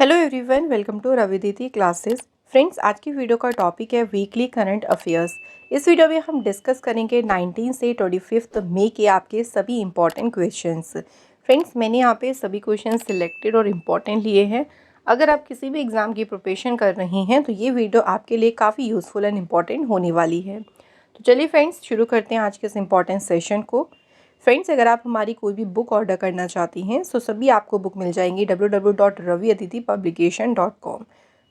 Hello everyone, welcome to Ravididi classes. Friends, आज की video का टॉपिक है वीकली करंट अफेयर्स। इस वीडियो में हम डिस्कस करेंगे 19 से 25 मई के आपके सभी इंपॉर्टेंट क्वेश्चंस। फ्रेंड्स, मैंने यहाँ पे सभी क्वेश्चन सिलेक्टेड और इम्पॉर्टेंट लिए हैं। अगर आप किसी भी एग्ज़ाम की प्रिपरेशन कर रही हैं तो ये वीडियो आपके लिए काफ़ी यूज़फुल एंड इम्पॉर्टेंट होने वाली है। तो चलिए फ्रेंड्स, शुरू करते हैं आज के इस इम्पॉर्टेंट सेशन को। फ्रेंड्स, अगर आप हमारी कोई भी बुक ऑर्डर करना चाहती हैं तो सभी आपको बुक मिल जाएंगी www.raviaditipublication.com।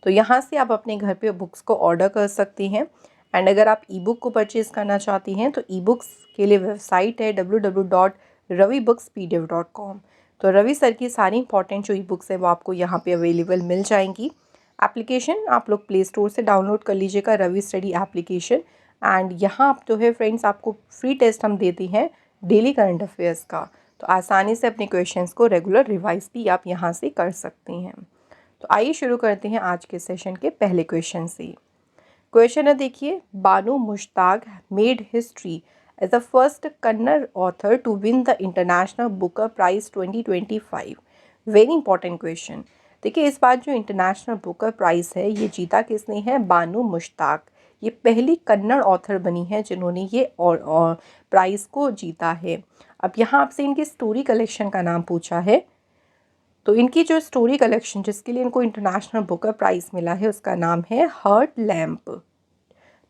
तो यहाँ से आप अपने घर पे बुक्स को ऑर्डर कर सकती हैं। एंड अगर आप ई बुक को परचेज़ करना चाहती हैं तो ई बुक्स के लिए वेबसाइट है www.ravibookspdf.com। तो रवि सर की सारी इंपॉर्टेंट जो ई बुक्स है वो आपको यहाँ पे अवेलेबल मिल जाएंगी। एप्लीकेशन आप लोग प्ले स्टोर से डाउनलोड कर लीजिएगा, रवि स्टडी एप्लीकेशन। एंड यहाँ आप जो है फ्रेंड्स, आपको फ्री टेस्ट हम देते हैं डेली करंट अफेयर्स का। तो आसानी से अपने क्वेश्चंस को रेगुलर रिवाइज भी आप यहाँ से कर सकती हैं। तो आइए शुरू करते हैं आज के सेशन के पहले क्वेश्चन से। क्वेश्चन है, देखिए, Banu Mushtaq made history as the first Kannada author to win the international Booker prize 2025। Very important question. देखिए, इस बार जो इंटरनेशनल बुकर प्राइज़ है ये जीता किसने है? बानू मुश्ताक। ये पहली कन्नड़ ऑथर बनी है जिन्होंने ये और प्राइज़ को जीता है। अब यहाँ आपसे इनकी स्टोरी कलेक्शन का नाम पूछा है। तो इनकी जो स्टोरी कलेक्शन जिसके लिए इनको इंटरनेशनल बुकर प्राइज़ मिला है उसका नाम है हर्ट लैम्प।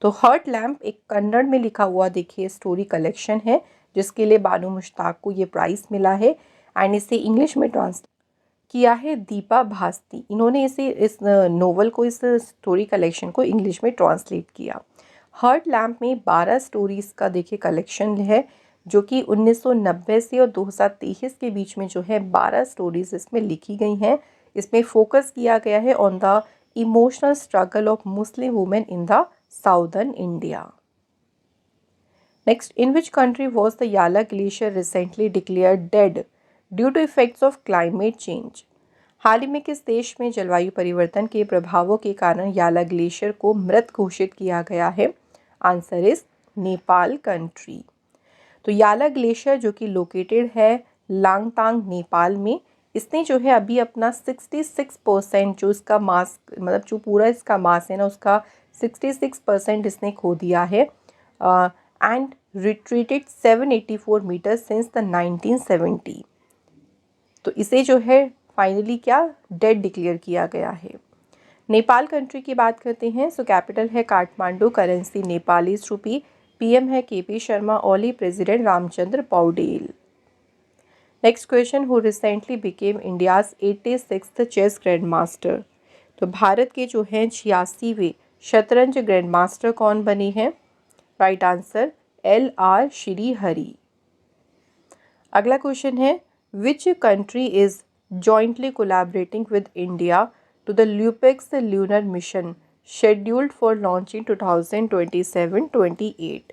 तो हर्ट लैम्प एक कन्नड़ में लिखा हुआ, देखिए, स्टोरी कलेक्शन है जिसके लिए बानू मुश्ताक को ये प्राइज़ मिला है। एंड इसे इंग्लिश में ट्रांसलेट किया है दीपा भास्ती। इन्होंने इस नोवेल को, इस स्टोरी कलेक्शन को इंग्लिश में ट्रांसलेट किया। हर्ट लैम्प में 12 स्टोरीज़ का देखिए कलेक्शन है जो कि 1990 से और 2023 के बीच में जो है 12 स्टोरीज़ इसमें लिखी गई हैं। इसमें फोकस किया गया है on the emotional struggle of Muslim women in the southern India. Next, in which country was the Yala glacier recently declared dead due to effects of climate change. हाल ही में किस देश में जलवायु परिवर्तन के प्रभावों के कारण याला ग्लेशियर को मृत घोषित किया गया है? Answer is Nepal country. तो याला ग्लेशियर जो कि लोकेटेड है लांगतांग, नेपाल में, इसने जो है अभी अपना 66% जो इसका मास, मतलब जो पूरा इसका मास है ना, उसका 66% इसने खो दिया है। And retreated 784 metre since the 1970। तो इसे जो है फाइनली क्या डेड डिक्लेयर किया गया है। नेपाल कंट्री की बात करते हैं। सो कैपिटल है Kathmandu, currency Nepalese rupee, PM है KP Sharma Oli, president Ramchandra Paudel. Next question, who recently became India's 86th chess grand master. तो भारत के जो हैं 86वें शतरंज ग्रैंड मास्टर कौन बने हैं? Right answer LR Srihari. अगला क्वेश्चन है, which country is jointly collaborating with India to the LUPEX lunar mission scheduled for launch in 2027-28।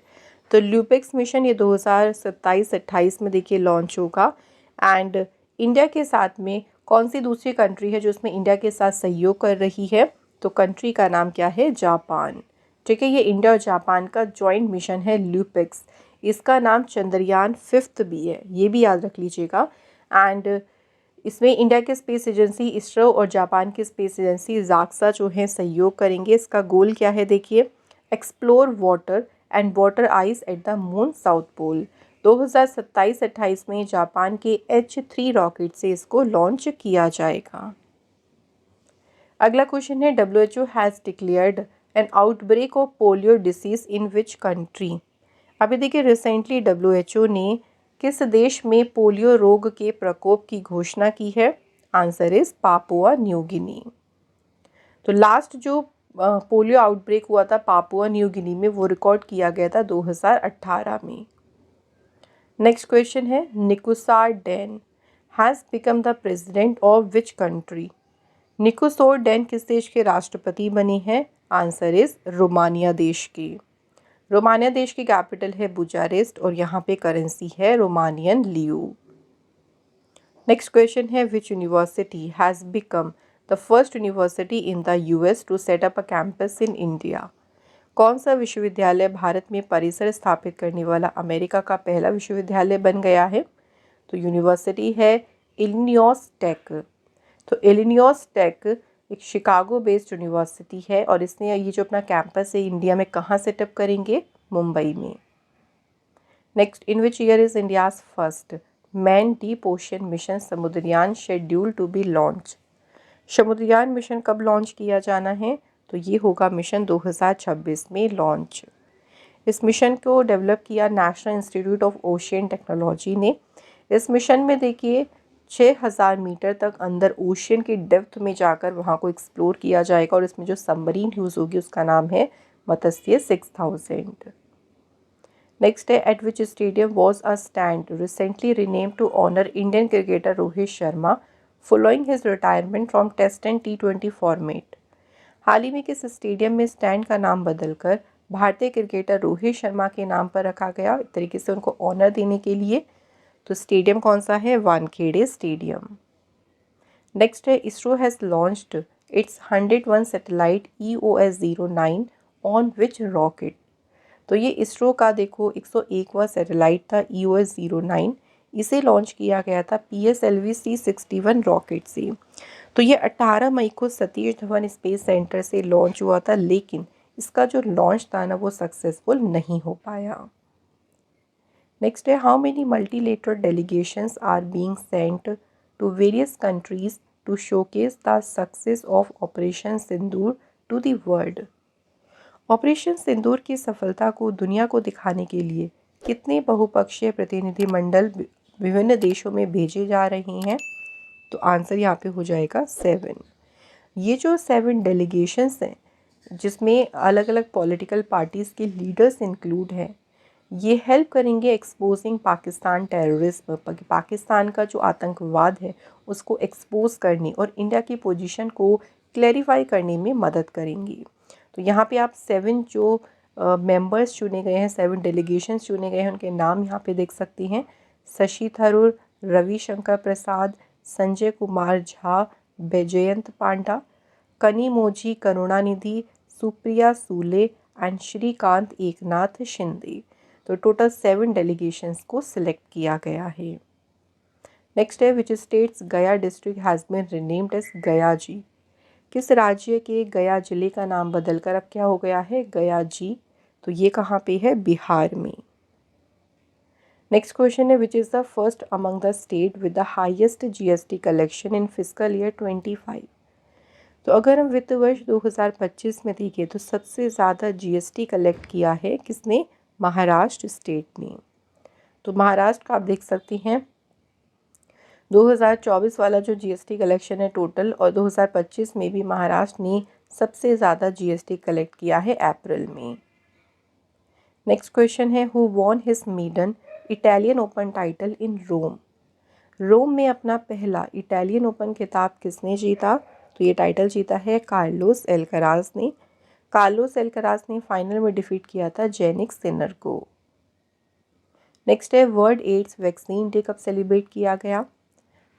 तो ल्यूपेक्स मिशन ये 2027-28 में देखिए लॉन्च होगा। एंड इंडिया के साथ में कौन सी दूसरी कंट्री है जो इसमें इंडिया के साथ सहयोग कर रही है? तो कंट्री का नाम क्या है? जापान। ठीक है, ये इंडिया और जापान का जॉइंट मिशन है ल्यूपेक्स। इसका नाम चंद्रयान 5 भी है, ये भी याद रख लीजिएगा। एंड इसमें इंडिया के स्पेस एजेंसी इसरो और जापान की स्पेस एजेंसी जाक्सा जो है सहयोग करेंगे। इसका गोल क्या है? देखिए, explore water and water ice at the moon south pole. 2027-28 में जापान के H3 रॉकेट से इसको लॉन्च किया जाएगा। अगला क्वेश्चन है, WHO has declared N outbreak of polio disease in which country. अभी देखिए, रिसेंटली WHO ने किस देश में पोलियो रोग के प्रकोप की घोषणा की है? Answer is Papua New Guinea. तो लास्ट जो पोलियो आउटब्रेक हुआ था पापुआ न्यू गिनी में, वो रिकॉर्ड किया गया था 2018 में। नेक्स्ट क्वेश्चन है, Nicusor Dan has become the president of which country. Nicusor Dan किस देश के राष्ट्रपति बने हैं? आंसर इज रोमानिया देश के। रोमानिया देश की कैपिटल है बुचारेस्ट और यहाँ पे करेंसी है रोमानियन लियू। नेक्स्ट क्वेश्चन है, which university has become the first university in the US to set up a campus in India. कौन सा विश्वविद्यालय भारत में परिसर स्थापित करने वाला अमेरिका का पहला विश्वविद्यालय बन गया है? तो यूनिवर्सिटी है इलिनॉस टेक। तो इलिनियॉस टेक एक शिकागो बेस्ड यूनिवर्सिटी है और इसने ये जो अपना कैंपस है इंडिया में कहाँ सेटअप करेंगे, मुंबई में। Next, in which year is India's first man deep ocean mission Samudrayaan schedule to be launch. Samudrayaan mission कब लॉन्च किया जाना है, तो ये होगा मिशन 2026 में लॉन्च। इस मिशन को डेवलप किया national institute of ocean technology ने। इस मिशन में देखिए 6000 मीटर तक अंदर ओशियन की डेप्थ में जाकर वहाँ को एक्सप्लोर किया जाएगा और इसमें जो सबमरीन यूज़ होगी उसका नाम है मत्स्य 6000। नेक्स्ट है, at which stadium was a stand recently renamed to honour Indian cricketer Rohit Sharma following his retirement from test and T20 format. हाल ही में किस स्टेडियम में स्टैंड का नाम बदलकर भारतीय क्रिकेटर रोहित शर्मा के नाम पर रखा गया, एक तरीके से उनको ऑनर देने के लिए। तो स्टेडियम कौन सा है, वानखेड़े स्टेडियम। नेक्स्ट है, ISRO has launched it's 101 satellite EOS-09 on which rocket. तो ये इसरो का देखो 101वां सैटेलाइट था EOS-09, इसे लॉन्च किया गया था PSLV C61 रॉकेट से। तो ये 18 मई को सतीश धवन स्पेस सेंटर से लॉन्च हुआ था, लेकिन इसका जो लॉन्च था ना वो सक्सेसफुल नहीं हो पाया। नेक्स्ट है, how many multilateral delegations are being sent to various countries to showcase the success of operation Sindoor to the world. Operation Sindoor की सफलता को दुनिया को दिखाने के लिए कितने बहुपक्षीय प्रतिनिधिमंडल विभिन्न देशों में भेजे जा रहे हैं, तो आंसर यहाँ पे हो जाएगा 7। ये जो 7 डेलीगेशंस हैं जिसमें अलग अलग पॉलिटिकल पार्टीज़ के लीडर्स इंक्लूड हैं, ये हेल्प करेंगे एक्सपोजिंग पाकिस्तान टेररिज्म, पाकिस्तान का जो आतंकवाद है उसको एक्सपोज करने और इंडिया की पोजीशन को क्लैरिफाई करने में मदद करेंगी। तो यहाँ पे आप 7 जो मेंबर्स चुने गए हैं, 7 डेलीगेशंस चुने गए हैं, उनके नाम यहाँ पे देख सकती हैं। शशि थरूर, रविशंकर प्रसाद, संजय कुमार झा, बैजयंत पांडा, कनिमोझी करुणानिधि, सुप्रिया सूले एंड श्रीकांत एकनाथ शिंदे। तो टोटल 7 डेलीगेशंस को सिलेक्ट किया गया है। नेक्स्ट है, which states Gaya district has been renamed as Gaya ji. किस राज्य के गया जिले का नाम बदलकर अब क्या हो गया है, गया जी। तो ये कहाँ पे है, बिहार में। नेक्स्ट क्वेश्चन है, which is the first among the state with the highest GST collection in physical year 25। तो अगर हम वित्त वर्ष 2025 में देखें तो सबसे ज़्यादा GST कलेक्ट किया है किसने, महाराष्ट्र स्टेट ने। तो महाराष्ट्र का आप देख सकते हैं 2024 वाला जो GST कलेक्शन है टोटल, और 2025 में भी महाराष्ट्र ने सबसे ज़्यादा GST कलेक्ट किया है अप्रैल में। नेक्स्ट क्वेश्चन है, who won his maiden Italian open title in Rome. Rome में अपना पहला इटालियन ओपन खिताब किसने जीता, तो ये टाइटल जीता है कार्लोस एल्कराज ने। कार्लोस एल्कराज ने फाइनल में डिफीट किया था जेनिक सिनर को। नेक्स्ट है, वर्ल्ड एड्स वैक्सीन डे कब सेलिब्रेट किया गया।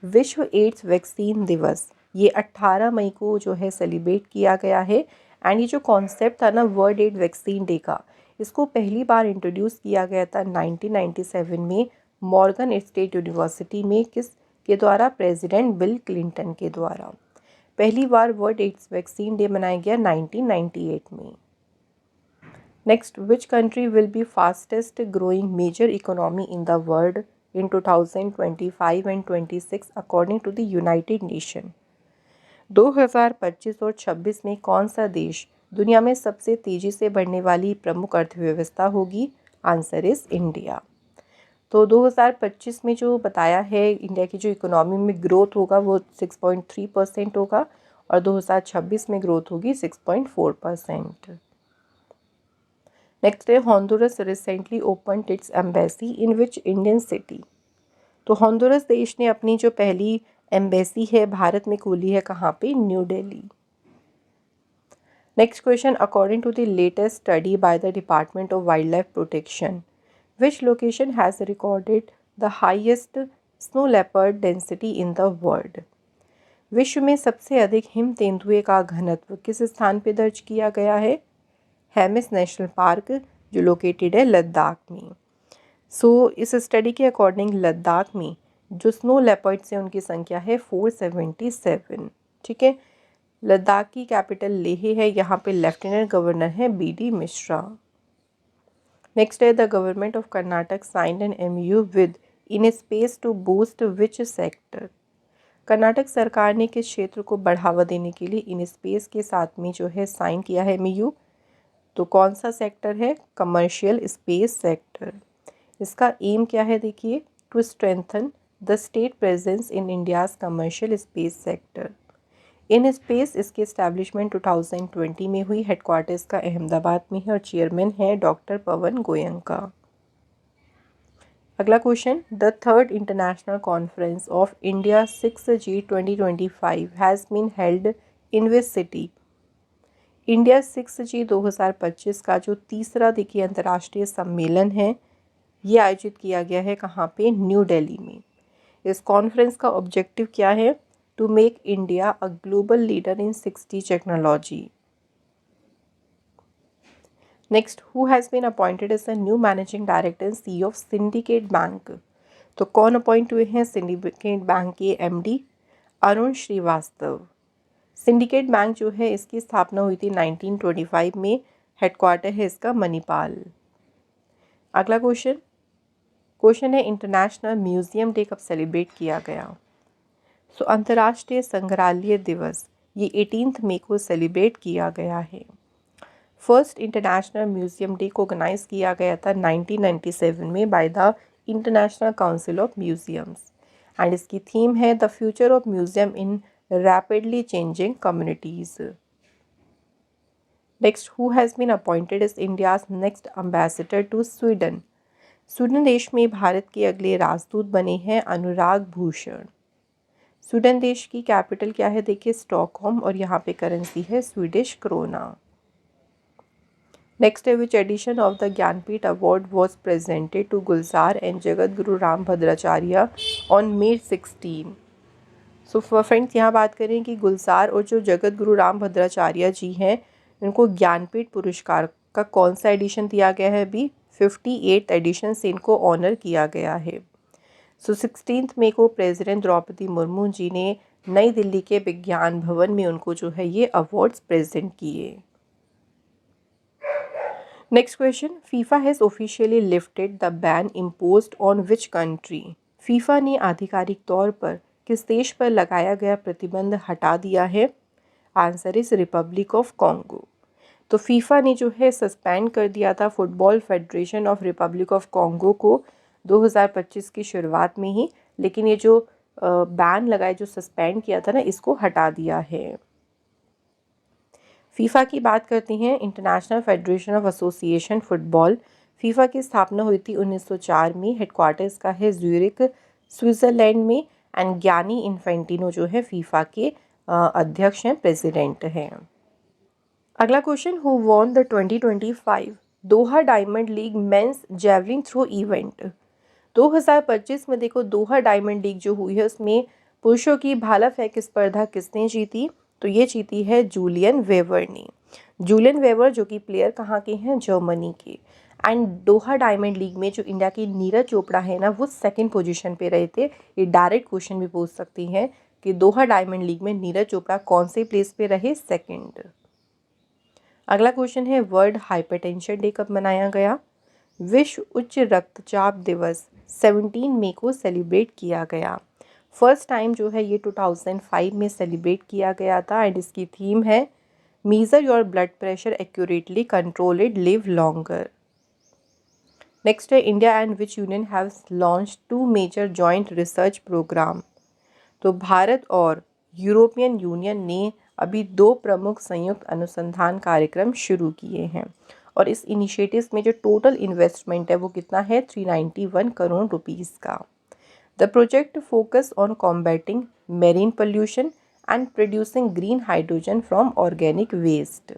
विश्व एड्स वैक्सीन दिवस ये 18 मई को जो है सेलिब्रेट किया गया है। एंड ये जो कॉन्सेप्ट था ना वर्ल्ड एड वैक्सीन डे का, इसको पहली बार इंट्रोड्यूस किया गया था 1997 में मॉर्गन स्टेट यूनिवर्सिटी में, किस के द्वारा, प्रेसिडेंट बिल क्लिंटन के द्वारा। पहली बार वर्ल्ड एड्स वैक्सीन डे मनाया गया 1998 में। Next, which country will be fastest growing major economy in the world in 2025 and 26 according to the United Nation। 2025 और 26 में कौन सा देश दुनिया में सबसे तेज़ी से बढ़ने वाली प्रमुख अर्थव्यवस्था होगी, आंसर इज़ इंडिया। तो 2025 में जो बताया है इंडिया की जो इकोनॉमी में ग्रोथ होगा वो 6.3% होगा और 2026 में ग्रोथ होगी 6.4%। नेक्स्ट है, Honduras recently opened its embassy in which Indian city. तो हॉन्डुरस देश ने अपनी जो पहली एम्बेसी है भारत में खोली है कहाँ पे, new Delhi. Next question, according to the latest study by the department of wild life protection which location has recorded the highest snow leopard density in the world. विश्व में सबसे अधिक हिम तेंदुए का घनत्व किस स्थान पे दर्ज किया गया है, हेमिस नेशनल पार्क जो लोकेटेड है लद्दाख में। सो इस स्टडी के अकॉर्डिंग लद्दाख में जो स्नो लेपर्ड से उनकी संख्या है 477। ठीक है। लद्दाख की कैपिटल लेह है, यहाँ पे लेफ्टिनेंट गवर्नर है BD मिश्रा। नेक्स्ट है the government of Karnataka signed an MOU with in space to boost which sector. Karnataka सरकार ने किस क्षेत्र को बढ़ावा देने के लिए इन स्पेस के साथ में जो है साइन किया है MOU? तो कौन सा सेक्टर है? Commercial space sector. इसका एम क्या है देखिए, to strengthen the state presence in India's commercial space sector. In space इसकी इस्टेब्लिशमेंट 2020 में हुई। हेडक्वार्टर्स का अहमदाबाद में है और चेयरमैन है डॉक्टर पवन गोयंका। अगला question, the third international conference of India 6G 2025 has been held in which city. India 6G 2025 का जो तीसरा देखिए अंतर्राष्ट्रीय सम्मेलन है ये आयोजित किया गया है कहाँ पे? न्यू दिल्ली में। इस कॉन्फ्रेंस का ऑब्जेक्टिव क्या है? To make India a global leader in 6G technology. Next, who has been appointed as the new managing director and CEO of Syndicate Bank. तो कौन अपॉइंट हुए हैं सिंडिकेट बैंक के MD? Arun Shrivastava. Syndicate Bank जो है इसकी स्थापना हुई थी 1925 में। हेडक्वार्टर है इसका मणिपाल। अगला क्वेश्चन है इंटरनेशनल म्यूजियम डे कब सेलिब्रेट किया गया? सो अंतर्राष्ट्रीय संग्रहालय दिवस ये 18 मई को सेलिब्रेट किया गया है। फर्स्ट इंटरनेशनल म्यूजियम डे को ऑर्गेनाइज किया गया था 1997 में by the international council of museums and इसकी थीम है the future of museum in rapidly changing communities. Next, who has been appointed as India's next ambassador to Sweden. Sweden देश में भारत के अगले राजदूत बने हैं अनुराग भूषण। स्वीडन देश की कैपिटल क्या है देखिए? स्टॉकहोम और यहाँ पे करेंसी है स्वीडिश क्रोना। नेक्स्ट है which edition of the Jnanpith award was presented to Gulzar and Jagat Guru Ram Bhadracharya on May 16। So friends यहाँ बात करें कि गुलजार और जो जगत गुरु राम भद्राचार्य जी हैं इनको ज्ञानपीठ पुरस्कार का कौन सा एडिशन दिया गया है? अभी 58th एडिशन से इनको ऑनर किया गया है। सो 16 मई को प्रेसिडेंट द्रौपदी मुर्मू जी ने नई दिल्ली के विज्ञान भवन में उनको जो है ये अवार्ड्स प्रेजेंट किए। Next question, FIFA has officially lifted the ban imposed on which country. FIFA ने आधिकारिक तौर पर किस देश पर लगाया गया प्रतिबंध हटा दिया है? Answer is Republic of Congo. तो फीफा ने जो है सस्पेंड कर दिया था football federation of Republic of Congo को 2025 की शुरुआत में ही, लेकिन ये जो बैन लगाए जो सस्पेंड किया था ना इसको हटा दिया है। फीफा की बात करते हैं, international federation of association football. FIFA की स्थापना हुई थी 1904 में। हेडक्वार्टर्स का है ज्यूरिक स्विट्ज़रलैंड में एंड गियानी इन्फेंटिनो जो है फीफा के अध्यक्ष हैं, प्रेसिडेंट हैं। अगला question, who won the 2025 Doha diamond league men's javelin throw event. 2025 में देखो दोहा डायमंड लीग जो हुई है उसमें पुरुषों की भाला फेंक स्पर्धा किसने जीती? तो ये जीती है जूलियन वेवर ने। जूलियन वेवर जो कि प्लेयर कहाँ के हैं? जर्मनी के। एंड दोहा डायमंड लीग में जो इंडिया की नीरज चोपड़ा है ना वो सेकंड पोजीशन पे रहे थे। ये डायरेक्ट क्वेश्चन भी पूछ सकती हैं कि दोहा डायमंड लीग में नीरज चोपड़ा कौन से प्लेस पे रहे? सेकंड। अगला क्वेश्चन है वर्ल्ड हाइपरटेंशन डे कब मनाया गया? विश्व उच्च रक्तचाप दिवस 17 मई को सेलिब्रेट किया गया। फर्स्ट टाइम जो है ये 2005 में सेलिब्रेट किया गया था एंड इसकी थीम है measure your blood pressure accurately, control it, live longer. Next है India and which union have launch 2 major joint research programme. तो भारत और यूरोपियन यूनियन ने अभी 2 प्रमुख संयुक्त अनुसंधान कार्यक्रम शुरू किए हैं और इस इनिशिएटिव्स में जो टोटल इन्वेस्टमेंट है वो कितना है? 391 करोड़ रुपीस का। The project focus on combating marine pollution and producing green hydrogen from organic waste.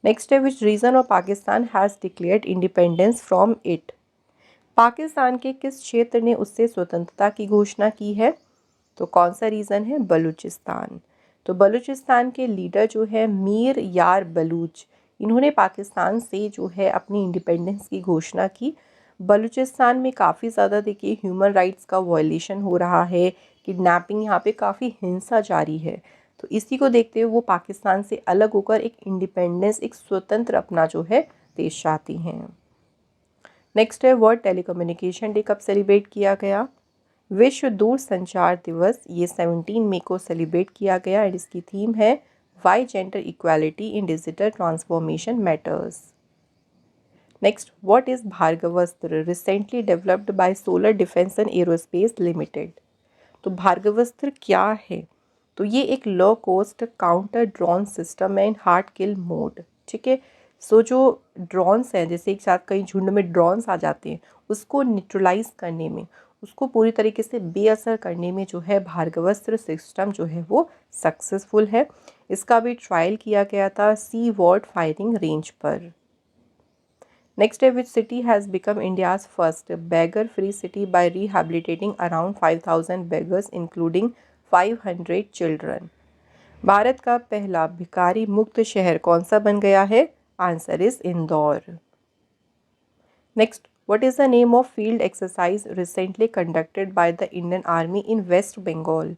Next है which region of Pakistan has declared independence from it. Pakistan के किस क्षेत्र ने उससे स्वतंत्रता की घोषणा की है? तो कौन सा रीज़न है? बलूचिस्तान। तो बलूचिस्तान के लीडर जो है मीर यार बलूच, इन्होंने पाकिस्तान से जो है अपनी इंडिपेंडेंस की घोषणा की। बलूचिस्तान में काफ़ी ज़्यादा देखिए ह्यूमन राइट्स का वायलेशन हो रहा है, किडनैपिंग यहाँ पे काफ़ी हिंसा जारी है। तो इसी को देखते हुए वो पाकिस्तान से अलग होकर एक इंडिपेंडेंस, एक स्वतंत्र अपना जो है देश चाहती हैं। नेक्स्ट है वर्ल्ड टेलीकम्युनिकेशन डे कब सेलिब्रेट किया गया? विश्व दूरसंचार दिवस, ये 17 मई को सेलिब्रेट किया गया एंड इसकी थीम है why gender equality in digital transformation matters. Next, what is Bhargavastra recently developed by solar defence and aerospace limited? तो भार्गवस्त्र क्या है? तो ये एक low cost counter drone system है इन हार्ड किल मोड। ठीक है, सो जो ड्रोन्स हैं, जैसे एक साथ कई झुंड में ड्रोन्स आ जाते हैं, उसको न्यूट्रलाइज करने में, उसको पूरी तरीके से बेअसर करने में जो है भार्गवस्त्र सिस्टम जो है वो सक्सेसफुल है। इसका भी ट्रायल किया गया था सी वॉर्ड फायरिंग रेंज पर। नेक्स्ट है which city has become India's first beggar free city by rehabilitating around 5000 beggars including 500 children? Bharat का पहला भिखारी मुक्त शहर कौन सा बन गया है? Answer is Indore. Next, what is the name of field exercise recently conducted by the Indian army in West Bengal?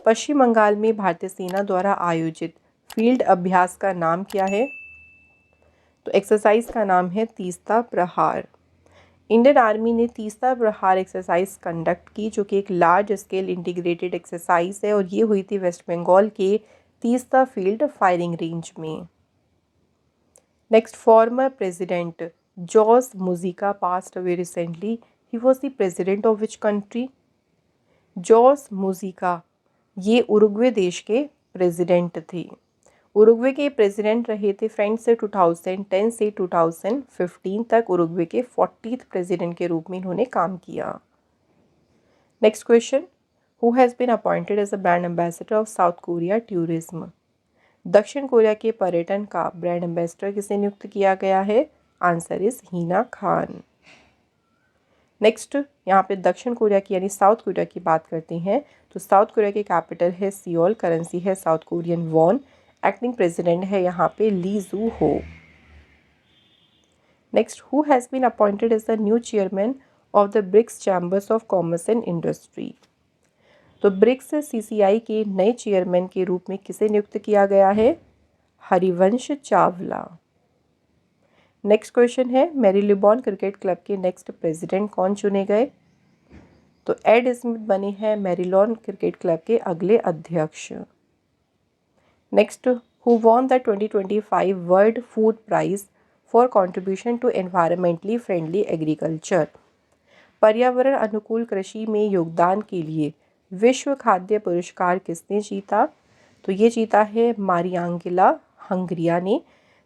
Paschim Bengal में भारतीय सेना द्वारा आयोजित फील्ड अभ्यास का नाम क्या है? तो एक्सरसाइज का नाम है तीस्ता प्रहार। इंडियन आर्मी ने तीस्ता प्रहार एक्सरसाइज कंडक्ट की, जो कि एक लार्ज स्केल इंटीग्रेटेड एक्सरसाइज है और ये हुई थी वेस्ट बंगाल के तीस्ता फील्ड फायरिंग रेंज में। Next, former president George Mujica passed away recently, he was the president of which country? George Mujica ये उरुग्वे देश के प्रेसिडेंट थे। उरुग्वे के प्रेसिडेंट रहे थे फ्रेंड्स से 2010 से 2015 तक उरुग्वे के 40th प्रेसिडेंट के रूप में इन्होंने काम किया। Next question, who has been appointed as a brand ambassador of South Korea tourism? दक्षिण कोरिया के पर्यटन का ब्रांड एम्बेसडर किसे नियुक्त किया गया है? Answer is Heena Khan. Next, यहाँ पे दक्षिण कोरिया की यानी साउथ कोरिया की बात करते हैं तो साउथ कोरिया की कैपिटल है सियोल, करेंसी है South Korean won, acting president है यहाँ पे Lee Ju Ho. Next, who has been appointed as the new chairman of the BRICS chambers of commerce and industry? तो ब्रिक्स सीसीआई के नए chairman के रूप में किसे नियुक्त किया गया है? हरिवंश चावला। नेक्स्ट क्वेश्चन है, मैरीलिबॉन क्रिकेट क्लब के नेक्स्ट प्रेसिडेंट कौन चुने गए? तो एड स्मिथ बने हैं मैरीलॉन क्रिकेट क्लब के अगले अध्यक्ष। Next, who won the 2025 world food prize for contribution to environmentally friendly agriculture? पर्यावरण अनुकूल कृषि में योगदान के लिए विश्व खाद्य पुरस्कार किसने जीता? तो ये जीता है मारियांगेला हंगरिया ने।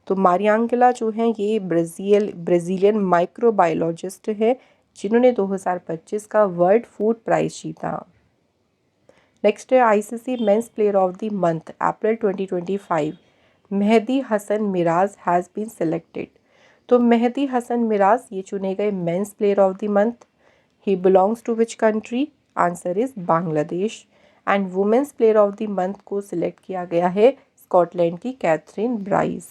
तो मारियांगेला जो हैं ये ब्राज़ीलियन माइक्रोबायोलॉजिस्ट है जिन्होंने 2025 का वर्ल्ड फूड प्राइज जीता। नेक्स्ट है ICC men's player of the month April 2025, Mehidy Hasan Miraz has been selected. तो मेहदी हसन मिराज ये चुने गए men's player of the month. He belongs to which country? Answer is Bangladesh. And women's player of the month को select किया गया है स्कॉटलैंड की कैथरीन ब्राइस।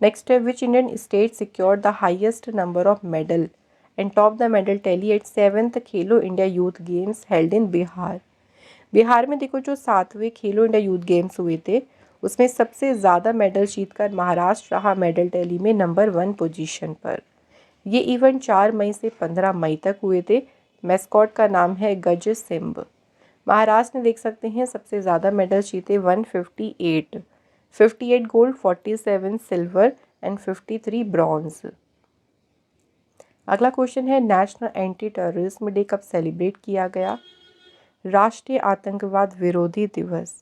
नेक्स्ट है which Indian state secured the highest number of medal and top the medal tally at 7th Khelo India youth games held in Bihar? Bihar में देखो जो 7वें खेलो India youth games हुए थे उसमें सबसे ज़्यादा मेडल जीतकर महाराष्ट्र रहा मेडल टैली में नंबर 1 पोजीशन पर। ये इवेंट 4 मई से 15 मई तक हुए थे। मैस्कॉट का नाम है गज सिंब। महाराष्ट्र ने देख सकते हैं सबसे ज़्यादा मेडल जीते 58 गोल्ड, 47 सिल्वर एंड 53 ब्रॉन्ज। अगला क्वेश्चन है नेशनल एंटी टेररिज्म डे कब सेलिब्रेट किया गया? राष्ट्रीय आतंकवाद विरोधी दिवस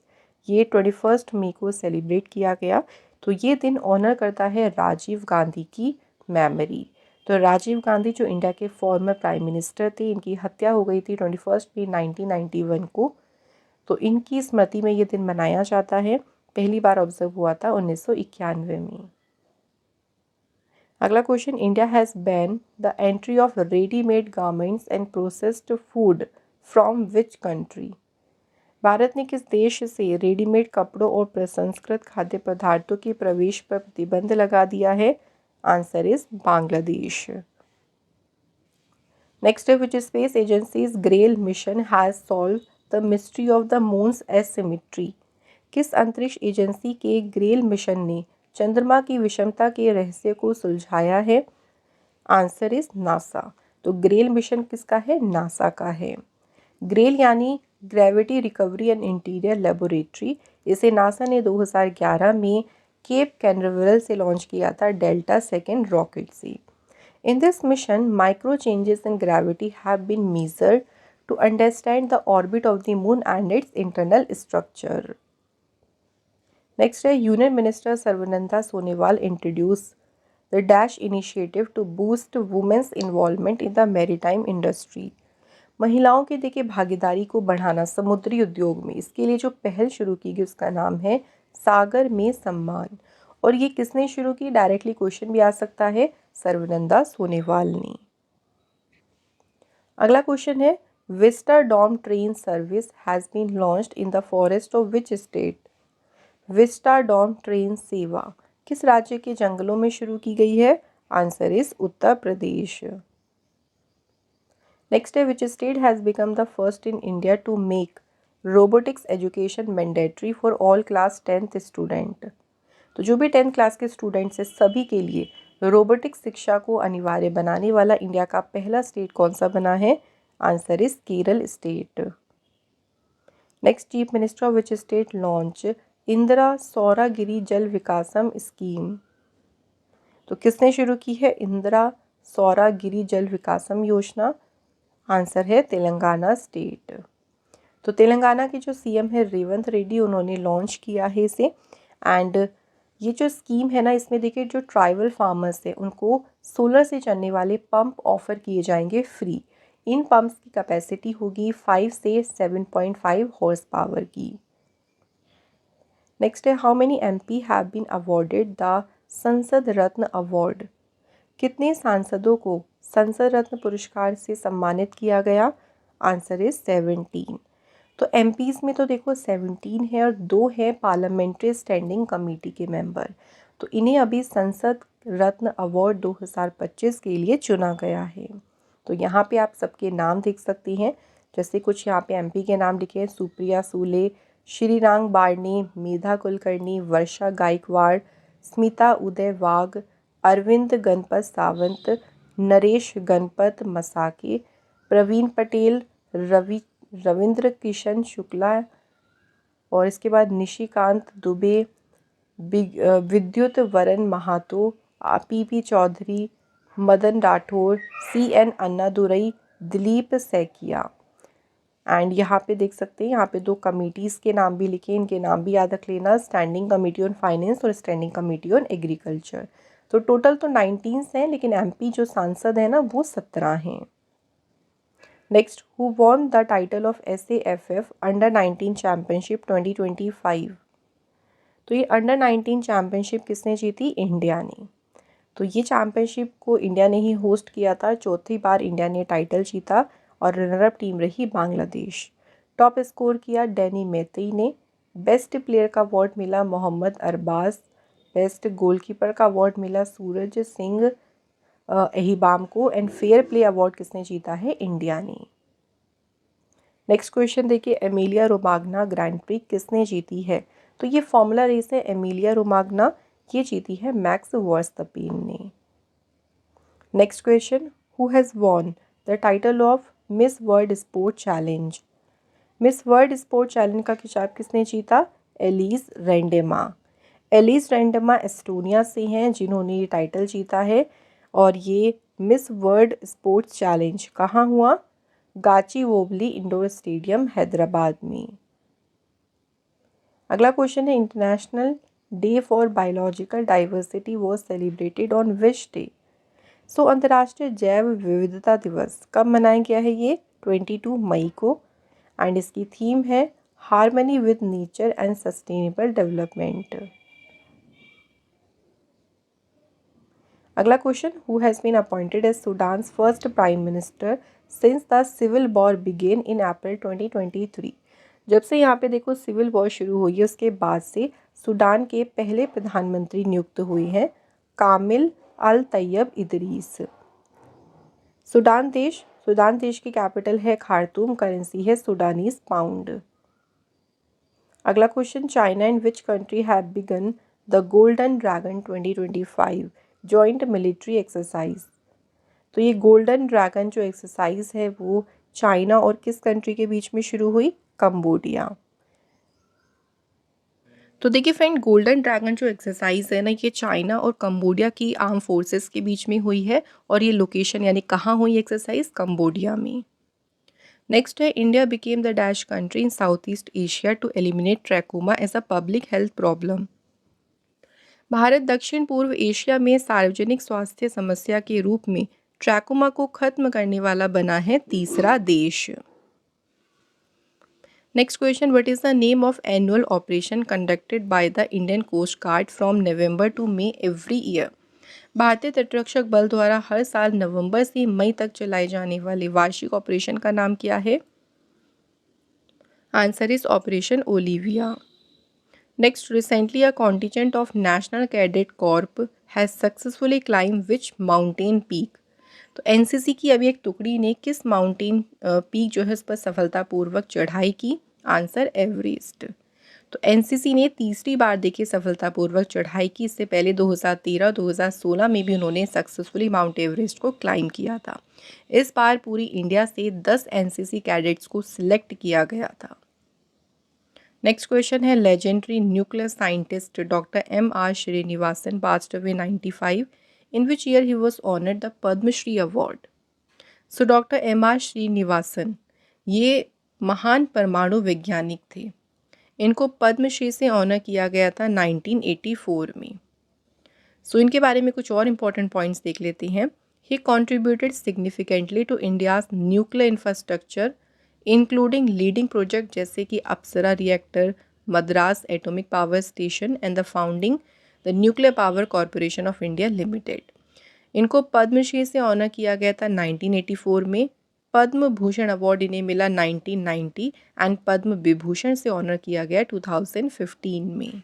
ये 21 मई को सेलिब्रेट किया गया। तो ये दिन ऑनर करता है राजीव गांधी की मेमोरी। तो राजीव गांधी जो इंडिया के फॉर्मर प्राइम मिनिस्टर थे, इनकी हत्या हो गई थी 21 मई 1991 को। तो इनकी स्मृति में ये दिन मनाया जाता है। पहली बार ऑब्जर्व हुआ था 1991 में। अगला question, India has ban the entry of readymade garments and processed food from which country? Bharat ने किस देश से रेडीमेड कपड़ों और प्रसंस्कृत खाद्य पदार्थों के प्रवेश पर प्रतिबंध लगा दिया है? Answer is Bangladesh. नेक्स्ट है which space agency's GRAIL mission has solve the mystery of the moon's asymmetry. किस अंतरिक्ष एजेंसी के ग्रेल मिशन ने चंद्रमा की विषमता के रहस्य को सुलझाया है? Answer is NASA. तो ग्रेल मिशन किसका है? नासा का है। ग्रेल यानी gravity recovery and interior laboratory, इसे नासा ने 2011 में केप कैनवेरल से लॉन्च किया था डेल्टा सेकेंड रॉकेट से। In this mission, micro changes in gravity have been measured to understand the orbit of the moon and its internal structure. Next है Union Minister Sarvananda Sonewal introduced the Dash initiative to boost women's involvement in the maritime industry. महिलाओं के देखिए भागीदारी को बढ़ाना समुद्री उद्योग में, इसके लिए जो पहल शुरू की गई उसका नाम है सागर में सम्मान। और ये किसने शुरू की? डायरेक्टली क्वेश्चन भी आ सकता है, सर्वनंदा सोनेवाल ने। अगला क्वेश्चन है Vistadome train service has been launched in the forest of which state. Vistadome train सेवा किस राज्य के जंगलों में शुरू की गई है? Answer is Uttar Pradesh. Next है which state has become the first in India to make robotics education mandatory for all class 10th student. तो जो भी 10th क्लास के स्टूडेंट्स हैं सभी के लिए रोबोटिक्स शिक्षा को अनिवार्य बनाने वाला इंडिया का पहला स्टेट कौन सा बना है? Answer is Kerala state. Next, chief minister of which state launch Indira Sauragiri Jal Vikasam scheme. तो किसने शुरू की है इंदिरा सौरागिरी जल विकासम योजना? आंसर है तेलंगाना स्टेट। तो तेलंगाना के जो सीएम है रेवंत रेड्डी, उन्होंने लॉन्च किया है इसे। एंड ये जो स्कीम है ना, इसमें देखिए जो ट्राइबल फार्मर्स हैं उनको सोलर से चलने वाले पंप ऑफर किए जाएंगे फ्री। इन पंप्स की कैपेसिटी होगी 5 से 7.5 हॉर्स पावर की। नेक्स्ट है how many MP have been awarded the Sansad Ratna award. कितने सांसदों को संसद रत्न पुरस्कार से सम्मानित किया गया? Answer is 17। तो एमपीज़ में तो देखो 17 है और 2 है पार्लियामेंट्री स्टैंडिंग कमेटी के मेंबर। तो इन्हें अभी संसद रत्न अवार्ड 2025 के लिए चुना गया है। तो यहाँ पे आप सबके नाम देख सकती हैं, जैसे कुछ यहाँ पे एमपी के नाम लिखे हैं, सुप्रिया सूले, श्रीरांग बारनी, मेधा कुलकर्णी, वर्षा गायकवाड़, स्मिता उदय वाघ, अरविंद गणपत सावंत, नरेश गणपत मसाके, प्रवीण पटेल, रविंद्र किशन शुक्ला और इसके बाद Nishikant Dubey, Vidyut Varan Mahato, PP Chaudhary, Madan Rathore, CN Annadurai, Dilip Saikia. And यहाँ पे देख सकते हैं, यहाँ पे 2 कमिटीज़ के नाम भी लिखे, इनके नाम भी याद रख लेना, स्टैंडिंग कमेटी ऑन फाइनेंस और स्टैंडिंग कमेटी ऑन एग्रीकल्चर। तो टोटल तो 19 हैं, लेकिन एमपी जो सांसद है ना वो 17 हैं। Next, who won the title of SAFF under 19 championship 2025। तो ये अंडर 19 चैम्पियनशिप किसने जीती? इंडिया ने। तो ये चैम्पियनशिप को इंडिया ने ही होस्ट किया था, 4थी बार इंडिया ने टाइटल जीता और रनरअप टीम रही बांग्लादेश। टॉप स्कोर किया डैनी मैथी ने। बेस्ट प्लेयर का अवार्ड मिला मोहम्मद अरबाज। बेस्ट गोलकीपर का अवार्ड मिला सूरज सिंह अहिबाम को। एंड फेयर प्ले अवार्ड किसने जीता है? इंडिया ने। नेक्स्ट क्वेश्चन देखिए, एमिलिया रोमाग्ना ग्रैंड प्री किसने जीती है? तो ये फॉर्मूला रेस है, एमिलिया रोमाग्ना, ये जीती है मैक्स वर्स्टपेन ने। Next question, who has won the title of miss world sport challenge. Miss world sport challenge का खिताब किसने जीता? एलिस रेंडेमा। एलिस रेंडेमा एस्टोनिया से हैं जिन्होंने ये टाइटल जीता है। और ये मिस वर्ल्ड स्पोर्ट्स चैलेंज कहाँ हुआ? गाचीवोवली इंडोर स्टेडियम हैदराबाद में। अगला क्वेश्चन है, international day for biological diversity was celebrated on which day. So अंतर्राष्ट्रीय जैव विविधता दिवस कब मनाया गया है? ये 22 मई को। एंड इसकी थीम है harmony with nature and sustainable development. अगला question, who has been appointed as Sudan's first prime minister since the civil war began in April 2023। जब से यहाँ पे देखो सिविल वॉर शुरू हुई है उसके बाद से सूडान के पहले प्रधानमंत्री नियुक्त हुए हैं कामिल अल तैयब इदरीस। सूडान देश सूडान देश की कैपिटल है खार्तूम, करेंसी है सूडानीज पाउंड। अगला question, China and which country have begun the golden dragon 2025 joint military exercise. तो ये गोल्डन ड्रैगन जो एक्सरसाइज है वो चाइना और किस कंट्री के बीच में शुरू हुई, कंबोडिया। तो देखिए फ्रेंड, गोल्डन ड्रैगन जो एक्सरसाइज है ना, ये चाइना और कंबोडिया की आर्म फोर्सेस के बीच में हुई है और ये लोकेशन यानी कहाँ हुई एक्सरसाइज, कंबोडिया में। नेक्स्ट है, India became the dash country in South East Asia to eliminate trachoma as a public health problem. Bharat दक्षिण पूर्व एशिया में सार्वजनिक स्वास्थ्य समस्या के रूप में ट्रैकोमा को खत्म करने वाला बना है तीसरा देश। Next question, what is the name of annual operation conducted by the Indian coast guard from November to May every year. भारतीय तटरक्षक बल द्वारा हर साल नवंबर से मई तक चलाए जाने वाले वार्षिक ऑपरेशन का नाम क्या है? Answer is operation Olivia. Next, recently a contingent of national cadet Corp has successfully climb which mountain peak. तो एनसीसी की अभी एक टुकड़ी ने किस माउंटेन पीक जो है उस पर सफलतापूर्वक चढ़ाई की? Answer Everest. तो एनसीसी ने तीसरी बार देखिए सफलतापूर्वक चढ़ाई की। इससे पहले 2013-2016 में भी उन्होंने सक्सेसफुली माउंट एवरेस्ट को क्लाइम किया था। इस बार पूरी इंडिया से 10 एनसीसी कैडेट्स को सिलेक्ट किया गया था। नेक्स्ट क्वेश्चन है, legendary nuclear scientist doctor M.R. Srinivasan passed away 95. In which year he was honored the Padma Shri Award? So doctor M.R. Srinivasan ये महान परमाणु वैज्ञानिक थे। इनको पद्मश्री से ऑनर किया गया था 1984 में। सो इनके बारे में कुछ और इम्पोर्टेंट पॉइंट्स देख लेते हैं। He contributed significantly to India's nuclear infrastructure including leading project जैसे कि Apsara reactor, Madras atomic power station and the founding the nuclear power corporation of India limited. इनको पद्मश्री से ऑनर किया गया था 1984 में। पद्म भूषण अवार्ड इन्हें मिला 1990 एंड पद्म विभूषण से ऑनर किया गया 2015 में।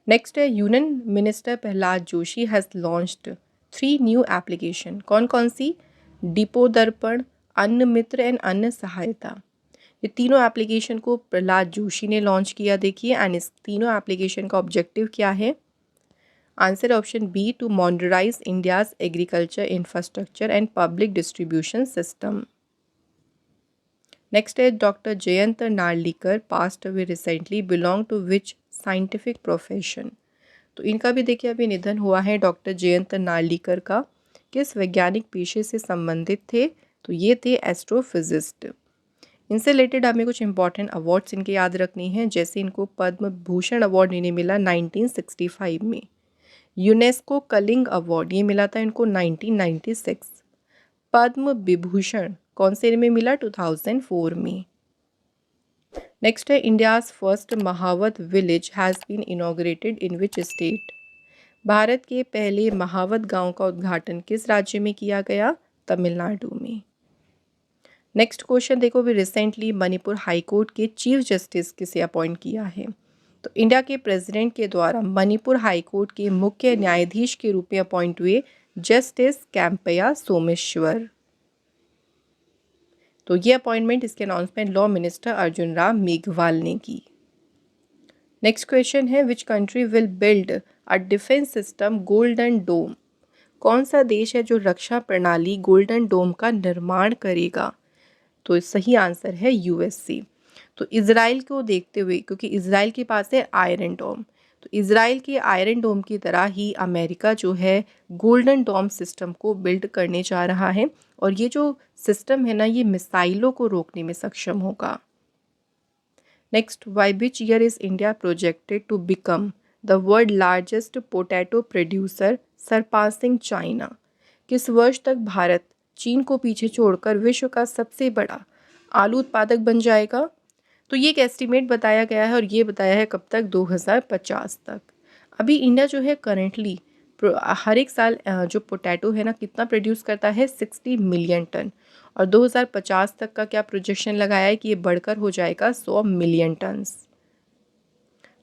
नेक्स्ट है, union minister Prahlad Joshi has launched 3 new application. कौन कौन सी? डिपो दर्पण, अन्न मित्र एंड अन्न सहायता। ये तीनों एप्लीकेशन को प्रहलाद जोशी ने लॉन्च किया देखिए। एंड इस तीनों एप्लीकेशन का ऑब्जेक्टिव क्या है? Answer option B, to modernise India's agriculture infrastructure and public distribution system. Next है, doctor Jayant Narlikar passed away recently, belong to which scientific profession. तो इनका भी देखिए अभी निधन हुआ है। डॉक्टर जयंत नार्लिकर का किस वैज्ञानिक पेशे से संबंधित थे? तो ये थे एस्ट्रोफिजिस्ट। इनसे रिलेटेड हमें कुछ इंपॉर्टेंट अवार्ड्स इनके याद रखने हैं, जैसे इनको पद्म भूषण अवार्ड इन्हें मिला 1965 में। यूनेस्को कलिंग अवार्ड ये मिला था इनको 1996। पद्म विभूषण कौन से में मिला? 2004 में। नेक्स्ट है, India's first mahout village has been inaugurated in which state. Bharat के पहले महावत गांव का उद्घाटन किस राज्य में किया गया? तमिलनाडु में। नेक्स्ट क्वेश्चन देखो, भी रिसेंटली मणिपुर हाई कोर्ट के चीफ जस्टिस किसे अपॉइंट किया है? तो इंडिया के प्रेसिडेंट के द्वारा मणिपुर हाई कोर्ट के मुख्य न्यायाधीश के रूप में अपॉइंट हुए जस्टिस कैंपया सोमेश्वर। तो ये अपॉइंटमेंट इसके announcement law minister Arjun Ram Meghwal ने की। नेक्स्ट क्वेश्चन है, which country will build a defence system Golden Dome. कौन सा देश है जो रक्षा प्रणाली गोल्डन डोम का निर्माण करेगा? तो सही आंसर है यूएसए। तो इजराइल को देखते हुए, क्योंकि इजराइल के पास है आयरन डोम, तो इजराइल के आयरन डोम की तरह ही अमेरिका जो है गोल्डन डोम सिस्टम को बिल्ड करने जा रहा है। और ये जो सिस्टम है ना, ये मिसाइलों को रोकने में सक्षम होगा। Next, by which year is India projected to become the world largest potato producer surpassing China. किस वर्ष तक भारत चीन को पीछे छोड़कर विश्व का सबसे बड़ा आलू उत्पादक बन जाएगा? तो ये एक एस्टीमेट बताया गया है और ये बताया है कब तक? 2050 तक। अभी इंडिया जो है करेंटली हर एक साल जो पोटैटो है ना कितना प्रोड्यूस करता है? 60 मिलियन टन। और 2050 तक का क्या प्रोजेक्शन लगाया है कि ये बढ़कर हो जाएगा 100 million tons.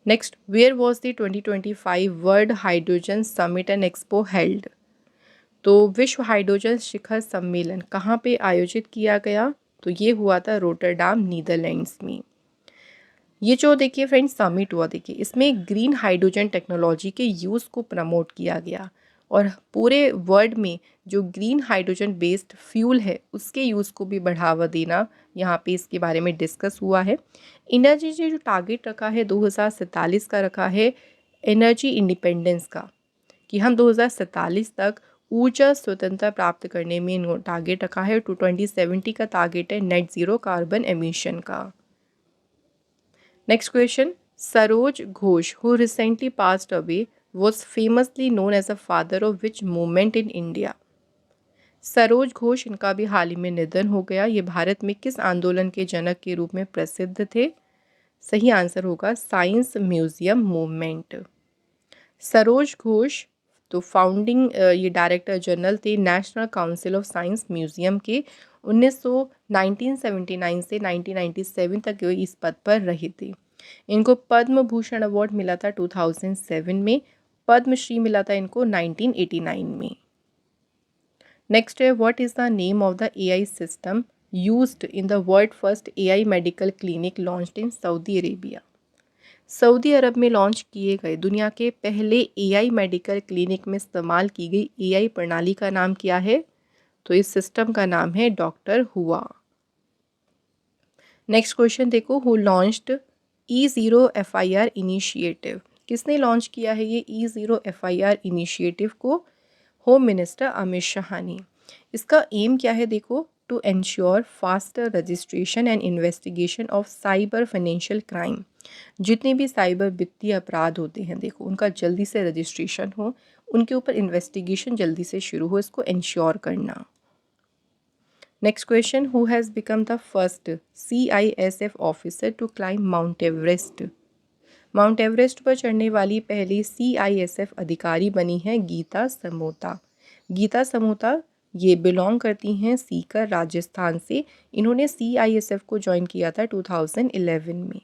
Next, where was the 2025 world hydrogen summit and expo held. तो विश्व हाइड्रोजन शिखर सम्मेलन कहाँ पे आयोजित किया गया? तो ये हुआ था रोटरडाम नीदरलैंड्स में। ये जो देखिए फ्रेंड्स समिट हुआ, देखिए इसमें ग्रीन हाइड्रोजन टेक्नोलॉजी के यूज़ को प्रमोट किया गया और पूरे वर्ल्ड में जो ग्रीन हाइड्रोजन बेस्ड फ्यूल है उसके यूज़ को भी बढ़ावा देना यहाँ पे इसके बारे में डिस्कस हुआ है। इंडिया जी जो टारगेट रखा है 2047 का रखा है एनर्जी इंडिपेंडेंस का, कि हम 2047 तक ऊर्जा स्वतंत्रता प्राप्त करने में टारगेट रखा है। 2070 का टारगेट है नेट ज़ीरो कार्बन एमिशन का। Next question, Saroj Ghosh who recently passed away was famously known as a father of which movement in India? Saroj Ghosh इनका भी हाल ही में निधन हो गया। ये भारत में किस आंदोलन के जनक के रूप में प्रसिद्ध थे? सही आंसर होगा science museum movement. Saroj Ghosh तो फाउंडिंग ये डायरेक्टर जनरल थे national council of science museum के। 1979 से 1997 तक ये इस पद पर रहे थे। इनको पद्म भूषण अवार्ड मिला था 2007 में, पद्मश्री मिला था इनको 1989 में। नेक्स्ट है, what is the name of the AI system used in the world first AI medical clinic launched in Saudi Arabia? Saudi Arab में लॉन्च किए गए दुनिया के पहले एआई मेडिकल क्लिनिक में इस्तेमाल की गई एआई प्रणाली का नाम क्या है? तो इस सिस्टम का नाम है डॉक्टर हुआ। नेक्स्ट क्वेश्चन देखो, who launched E0 FIR initiative? किसने लॉन्च किया है ये E0 FIR इनिशिएटिव को? होम मिनिस्टर अमित शाह ने। इसका एम क्या है देखो, to ensure faster registration and investigation of cyber financial crime. जितने भी साइबर वित्तीय अपराध होते हैं देखो उनका जल्दी से रजिस्ट्रेशन हो, उनके ऊपर इन्वेस्टिगेशन जल्दी से शुरू हो, इसको इंश्योर करना। Next question, who has become the first CISF officer to climb Mount Everest? Mount Everest पर चढ़ने वाली पहली CISF अधिकारी बनी है गीता समोता। गीता समोता ये बिलोंग करती हैं सीकर राजस्थान से। इन्होंने CISF को ज्वाइन किया था 2011 में।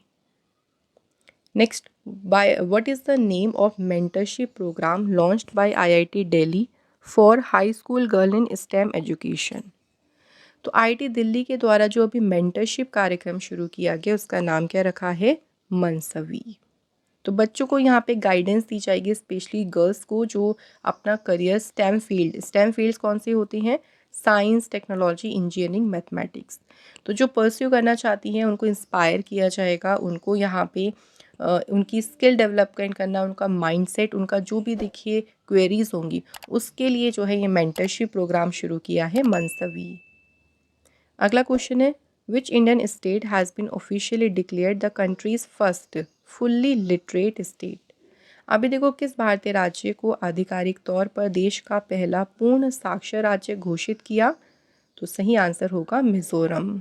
Next, by what is the name of mentorship programme launched by IIT Delhi for high school girl in STEM education? तो IIT दिल्ली के द्वारा जो अभी मेंटरशिप कार्यक्रम शुरू किया गया उसका नाम क्या रखा है? मनसवी। तो बच्चों को यहाँ पे गाइडेंस दी जाएगी, स्पेशली गर्ल्स को जो अपना करियर स्टेम फील्ड्स कौन से होते हैं? Science, technology, engineering, mathematics. तो जो परस्यू करना चाहती हैं उनको इंस्पायर किया जाएगा, उनको यहाँ पे उनकी स्किल डेवलपमेंट करना, उनका माइंडसेट, उनका जो भी देखिए क्वेरीज होंगी उसके लिए जो है ये मेंटरशिप प्रोग्राम शुरू किया है मनसवी। अगला क्वेश्चन है, which Indian state has been officially declared the country's first fully literate state? अभी देखो किस भारतीय राज्य को आधिकारिक तौर पर देश का पहला पूर्ण साक्षर राज्य घोषित किया? तो सही आंसर होगा Mizoram.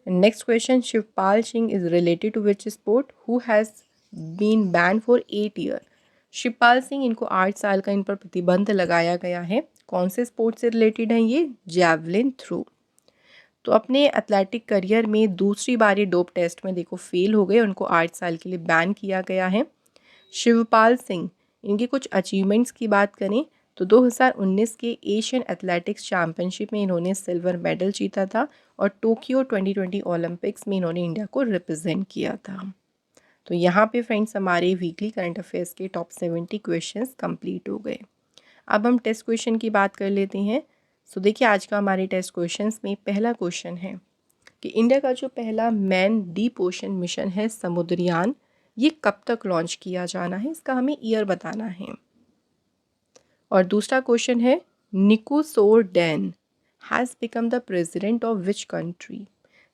Next question, Shivpal Singh is related to which sport who has been ban for 8 year? Shivpal Singh इनको 8 साल का इन पर प्रतिबंध लगाया गया है। कौन से स्पोर्ट से रिलेटेड हैं ये? Javelin throw. तो अपने एथलेटिक करियर में दूसरी बार ये डोप टेस्ट में देखो फेल हो गए, उनको 8 साल के लिए बैन किया गया है। शिवपाल सिंह इनके कुछ अचीवमेंट्स की बात करें तो 2019 के एशियन एथलेटिक्स चैम्पियनशिप में इन्होंने सिल्वर मेडल जीता था और टोक्यो 2020 ओलंपिक्स में इन्होंने इंडिया को रिप्रेजेंट किया था। तो यहाँ पे फ्रेंड्स हमारे वीकली करंट अफेयर्स के टॉप 70 क्वेश्चंस कंप्लीट हो गए। अब हम टेस्ट क्वेश्चन की बात कर लेते हैं। सो देखिए आज का हमारे टेस्ट क्वेश्चंस में पहला क्वेश्चन है कि इंडिया का जो पहला मैन डीप ओशन मिशन है समुद्रयान, ये कब तक लॉन्च किया जाना है, इसका हमें ईयर बताना है। और दूसरा क्वेश्चन है, Nicusor Dan has become the president of which country?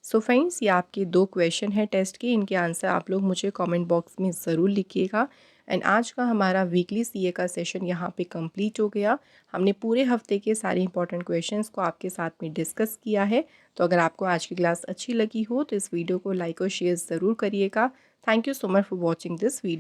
So friends ये आपके 2 क्वेश्चन हैं टेस्ट के, इनके आंसर आप लोग मुझे कमेंट बॉक्स में ज़रूर लिखिएगा। एंड आज का हमारा वीकली CA का सेशन यहाँ पे कंप्लीट हो गया। हमने पूरे हफ्ते के सारे इंपॉर्टेंट क्वेश्चंस को आपके साथ में डिस्कस किया है। तो अगर आपको आज की क्लास अच्छी लगी हो तो इस वीडियो को लाइक और शेयर ज़रूर करिएगा। Thank you so much for watching this video.